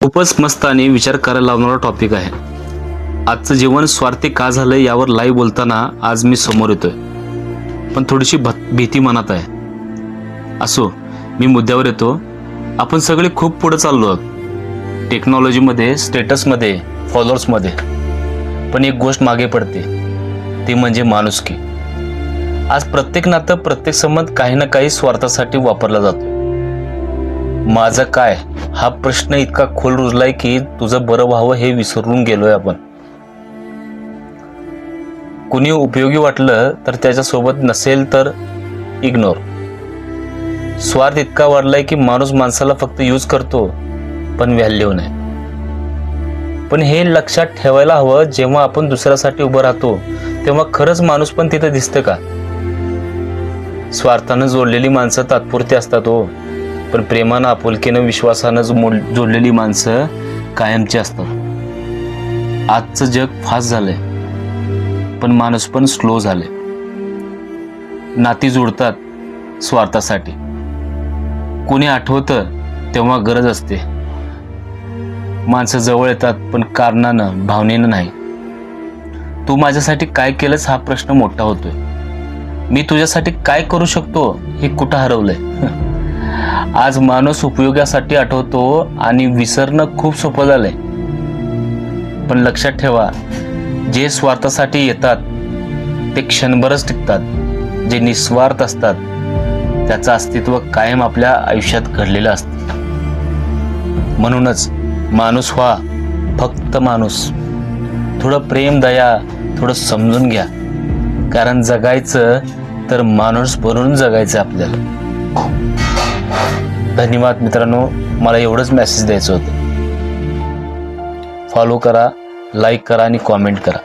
खूपच मस्त आणि विचार करायला लावणारा टॉपिक आहे. आजचं जीवन स्वार्थी का झालं यावर लाईव्ह बोलताना आज मी समोर येतोय, पण थोडीशी भीती मनात आहे. असो, मी मुद्द्यावर येतो. आपण सगळे खूप पुढे चाललो आहोत टेक्नॉलॉजीमध्ये, स्टेटसमध्ये, फॉलोअर्समध्ये, पण एक गोष्ट मागे पडते, ती म्हणजे माणुसकी. आज प्रत्येक नातं, प्रत्येक संबंध काही ना काही स्वार्थासाठी वापरला जातो. माझं काय हा प्रश्न इतका खोल रुजलाय की तुझं बरं व्हावं हे विसरून गेलोय आपण. कुणी उपयोगी वाटलं तर त्याच्यासोबत, नसेल तर इग्नोर. स्वार्थ इतका वाढलाय की माणूस माणसाला फक्त यूज करतो, पण व्हॅल्यू नाही. पण हे लक्षात ठेवायला हवं, जेव्हा आपण दुसऱ्यासाठी उभं राहतो तेव्हा खरंच माणूस पण तिथे दिसतं का? स्वार्थानं जोडलेली माणसं तात्पुरती असतात हो, पण प्रेमानं, आपुलकीनं, विश्वासानं जोडलेली माणसं कायमची असतात. आजचं जग फास्ट झालंय, पण माणूस पण स्लो झाले. नाती जोडतात स्वार्थासाठी. कोणी आठवतं तेव्हा गरज असते. माणसं जवळ येतात पण कारणानं, भावनेनं नाही. तू माझ्यासाठी काय केलंस हा प्रश्न मोठा होतोय. मी तुझ्यासाठी काय करू शकतो हे कुठं हरवलंय? आज माणूस उपयोगासाठी आठवतो आणि विसरणं खूप सोपं झालंय. पण लक्षात ठेवा, जे स्वार्थासाठी येतात ते क्षणभरच टिकतात. जे निस्वार्थ असतात त्याचं अस्तित्व कायम आपल्या आयुष्यात घडलेलं असतं. म्हणूनच माणूस व्हा, फक्त माणूस. थोडं प्रेम, दया, थोडं समजून घ्या. कारण जगायचं तर माणूस बनून जगायचं आपल्याला. धन्यवाद मित्रांनो, मला एवढंच मेसेज द्यायचं होतं. फॉलो करा, लाईक करा आणि कॉमेंट करा.